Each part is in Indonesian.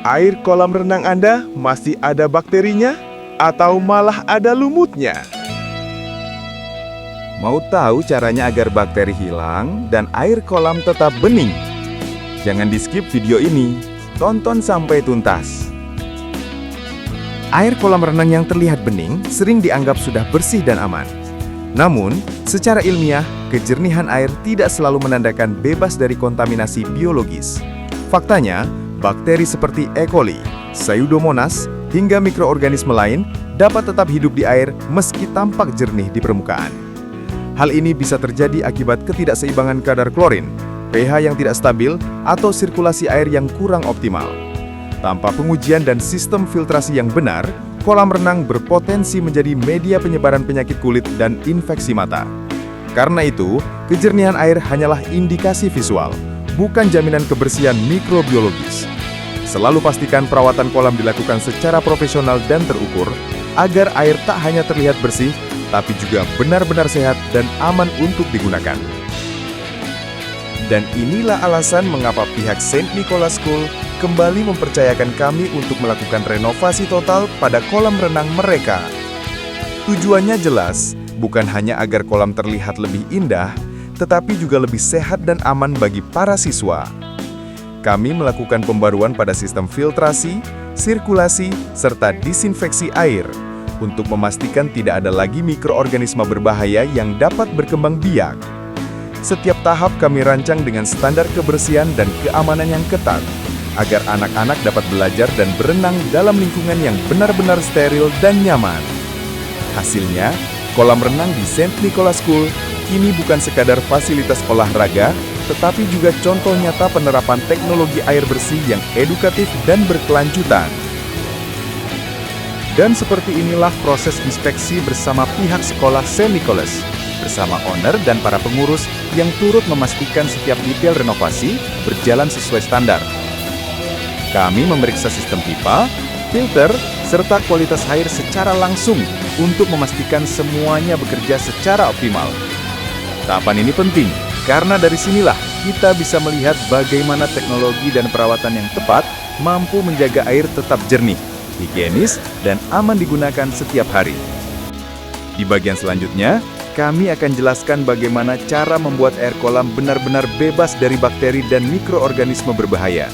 Air kolam renang Anda masih ada bakterinya atau malah ada lumutnya? Mau tahu caranya agar bakteri hilang dan air kolam tetap bening? Jangan di-skip video ini, tonton sampai tuntas. Air kolam renang yang terlihat bening sering dianggap sudah bersih dan aman. Namun, secara ilmiah, kejernihan air tidak selalu menandakan bebas dari kontaminasi biologis. Faktanya, bakteri seperti E. coli, Pseudomonas, hingga mikroorganisme lain dapat tetap hidup di air meski tampak jernih di permukaan. Hal ini bisa terjadi akibat ketidakseimbangan kadar klorin, pH yang tidak stabil, atau sirkulasi air yang kurang optimal. Tanpa pengujian dan sistem filtrasi yang benar, kolam renang berpotensi menjadi media penyebaran penyakit kulit dan infeksi mata. Karena itu, kejernihan air hanyalah indikasi visual, bukan jaminan kebersihan mikrobiologis. Selalu pastikan perawatan kolam dilakukan secara profesional dan terukur, agar air tak hanya terlihat bersih, tapi juga benar-benar sehat dan aman untuk digunakan. Dan inilah alasan mengapa pihak St. Nicholas School kembali mempercayakan kami untuk melakukan renovasi total pada kolam renang mereka. Tujuannya jelas, bukan hanya agar kolam terlihat lebih indah, tetapi juga lebih sehat dan aman bagi para siswa. Kami melakukan pembaruan pada sistem filtrasi, sirkulasi, serta disinfeksi air untuk memastikan tidak ada lagi mikroorganisme berbahaya yang dapat berkembang biak. Setiap tahap kami rancang dengan standar kebersihan dan keamanan yang ketat, agar anak-anak dapat belajar dan berenang dalam lingkungan yang benar-benar steril dan nyaman. Hasilnya, kolam renang di St. Nicholas School kini bukan sekadar fasilitas olahraga, tetapi juga contoh nyata penerapan teknologi air bersih yang edukatif dan berkelanjutan. Dan seperti inilah proses inspeksi bersama pihak sekolah St. Nicholas, bersama owner dan para pengurus yang turut memastikan setiap detail renovasi berjalan sesuai standar. Kami memeriksa sistem pipa, filter, serta kualitas air secara langsung untuk memastikan semuanya bekerja secara optimal. Tahapan ini penting, karena dari sinilah kita bisa melihat bagaimana teknologi dan perawatan yang tepat mampu menjaga air tetap jernih, higienis, dan aman digunakan setiap hari. Di bagian selanjutnya, kami akan jelaskan bagaimana cara membuat air kolam benar-benar bebas dari bakteri dan mikroorganisme berbahaya.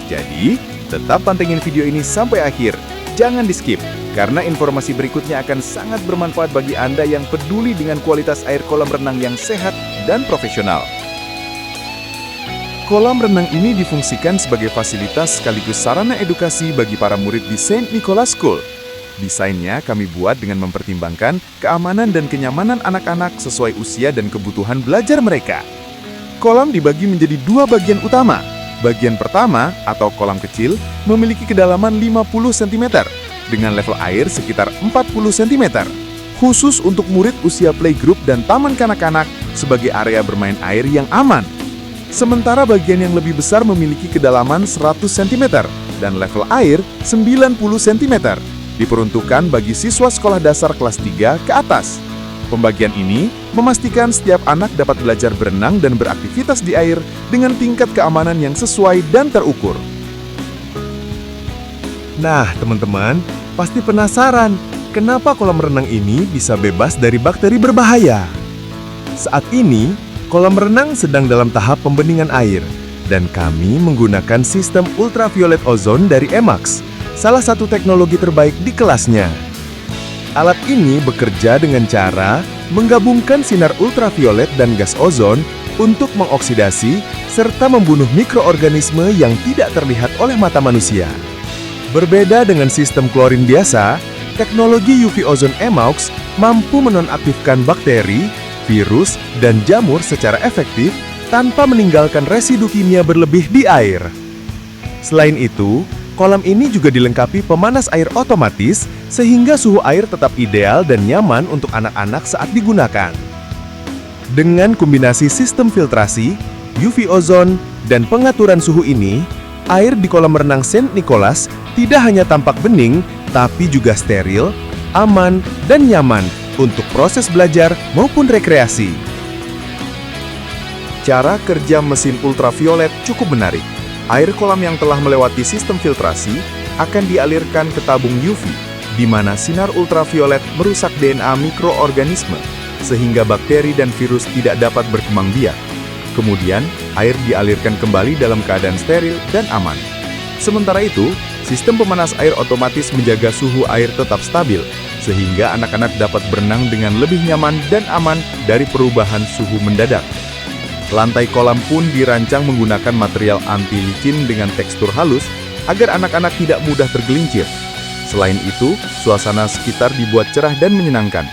Jadi, tetap pantengin video ini sampai akhir. Jangan di-skip, karena informasi berikutnya akan sangat bermanfaat bagi Anda yang peduli dengan kualitas air kolam renang yang sehat dan profesional. Kolam renang ini difungsikan sebagai fasilitas sekaligus sarana edukasi bagi para murid di St. Nicholas School. Desainnya kami buat dengan mempertimbangkan keamanan dan kenyamanan anak-anak sesuai usia dan kebutuhan belajar mereka. Kolam dibagi menjadi dua bagian utama. Bagian pertama, atau kolam kecil, memiliki kedalaman 50 cm, dengan level air sekitar 40 cm, khusus untuk murid usia playgroup dan taman kanak-kanak sebagai area bermain air yang aman. Sementara bagian yang lebih besar memiliki kedalaman 100 cm dan level air 90 cm, diperuntukkan bagi siswa sekolah dasar kelas 3 ke atas. Pembagian ini memastikan setiap anak dapat belajar berenang dan beraktivitas di air dengan tingkat keamanan yang sesuai dan terukur. Nah, teman-teman, pasti penasaran kenapa kolam renang ini bisa bebas dari bakteri berbahaya. Saat ini, kolam renang sedang dalam tahap pembeningan air, dan kami menggunakan sistem ultraviolet ozon dari Emax, salah satu teknologi terbaik di kelasnya. Alat ini bekerja dengan cara menggabungkan sinar ultraviolet dan gas ozon untuk mengoksidasi serta membunuh mikroorganisme yang tidak terlihat oleh mata manusia. Berbeda dengan sistem klorin biasa, teknologi UV ozon Emax mampu menonaktifkan bakteri, virus, dan jamur secara efektif tanpa meninggalkan residu kimia berlebih di air. Selain itu, kolam ini juga dilengkapi pemanas air otomatis sehingga suhu air tetap ideal dan nyaman untuk anak-anak saat digunakan. Dengan kombinasi sistem filtrasi, UV ozon, dan pengaturan suhu ini, air di kolam renang St. Nicholas tidak hanya tampak bening, tapi juga steril, aman, dan nyaman untuk proses belajar maupun rekreasi. Cara kerja mesin ultraviolet cukup menarik. Air kolam yang telah melewati sistem filtrasi akan dialirkan ke tabung UV, di mana sinar ultraviolet merusak DNA mikroorganisme, sehingga bakteri dan virus tidak dapat berkembang biak. Kemudian, air dialirkan kembali dalam keadaan steril dan aman. Sementara itu, sistem pemanas air otomatis menjaga suhu air tetap stabil, sehingga anak-anak dapat berenang dengan lebih nyaman dan aman dari perubahan suhu mendadak. Lantai kolam pun dirancang menggunakan material anti licin dengan tekstur halus agar anak-anak tidak mudah tergelincir. Selain itu, suasana sekitar dibuat cerah dan menyenangkan,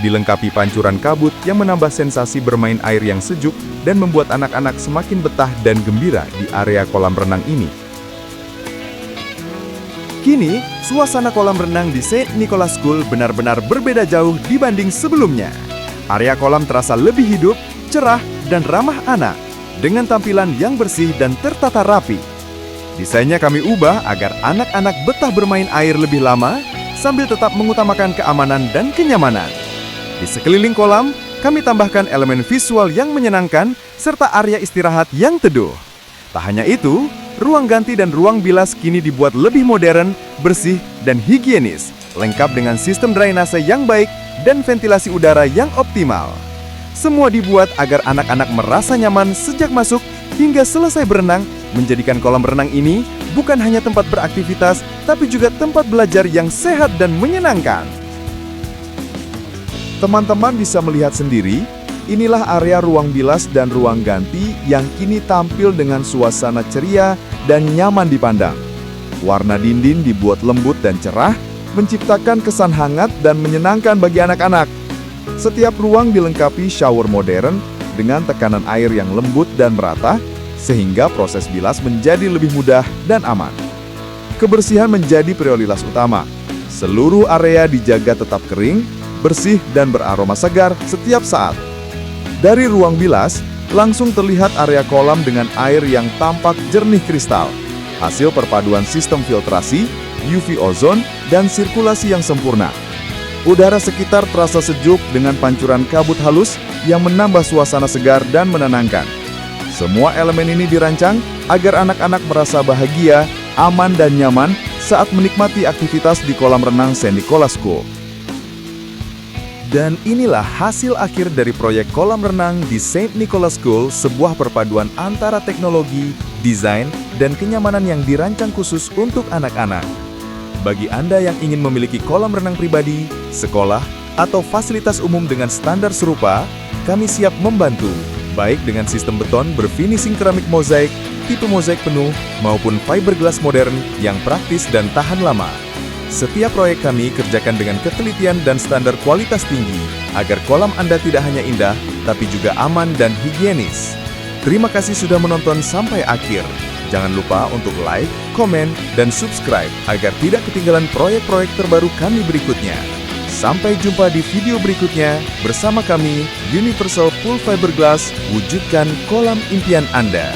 dilengkapi pancuran kabut yang menambah sensasi bermain air yang sejuk dan membuat anak-anak semakin betah dan gembira di area kolam renang ini. Kini, suasana kolam renang di St. Nicholas School benar-benar berbeda jauh dibanding sebelumnya. Area kolam terasa lebih hidup, cerah, dan ramah anak, dengan tampilan yang bersih dan tertata rapi. Desainnya kami ubah agar anak-anak betah bermain air lebih lama, sambil tetap mengutamakan keamanan dan kenyamanan. Di sekeliling kolam, kami tambahkan elemen visual yang menyenangkan, serta area istirahat yang teduh. Tak hanya itu, ruang ganti dan ruang bilas kini dibuat lebih modern, bersih, dan higienis, lengkap dengan sistem drainase yang baik dan ventilasi udara yang optimal. Semua dibuat agar anak-anak merasa nyaman sejak masuk hingga selesai berenang, menjadikan kolam renang ini bukan hanya tempat beraktivitas, tapi juga tempat belajar yang sehat dan menyenangkan. Teman-teman bisa melihat sendiri, inilah area ruang bilas dan ruang ganti yang kini tampil dengan suasana ceria dan nyaman dipandang. Warna dinding dibuat lembut dan cerah, menciptakan kesan hangat dan menyenangkan bagi anak-anak. Setiap ruang dilengkapi shower modern dengan tekanan air yang lembut dan merata, sehingga proses bilas menjadi lebih mudah dan aman. Kebersihan menjadi prioritas utama. Seluruh area dijaga tetap kering, bersih, dan beraroma segar setiap saat. Dari ruang bilas, langsung terlihat area kolam dengan air yang tampak jernih kristal. Hasil perpaduan sistem filtrasi, UV ozon, dan sirkulasi yang sempurna. Udara sekitar terasa sejuk dengan pancuran kabut halus yang menambah suasana segar dan menenangkan. Semua elemen ini dirancang agar anak-anak merasa bahagia, aman, dan nyaman saat menikmati aktivitas di kolam renang St. Nicholas School. Dan inilah hasil akhir dari proyek kolam renang di St. Nicholas School, sebuah perpaduan antara teknologi, desain, dan kenyamanan yang dirancang khusus untuk anak-anak. Bagi Anda yang ingin memiliki kolam renang pribadi, sekolah, atau fasilitas umum dengan standar serupa, kami siap membantu, baik dengan sistem beton berfinishing keramik mozaik, tipe mozaik penuh, maupun fiberglass modern yang praktis dan tahan lama. Setiap proyek kami kerjakan dengan ketelitian dan standar kualitas tinggi, agar kolam Anda tidak hanya indah, tapi juga aman dan higienis. Terima kasih sudah menonton sampai akhir. Jangan lupa untuk like, komen, dan subscribe agar tidak ketinggalan proyek-proyek terbaru kami berikutnya. Sampai jumpa di video berikutnya bersama kami, Universal Pool Fiberglass, wujudkan kolam impian Anda.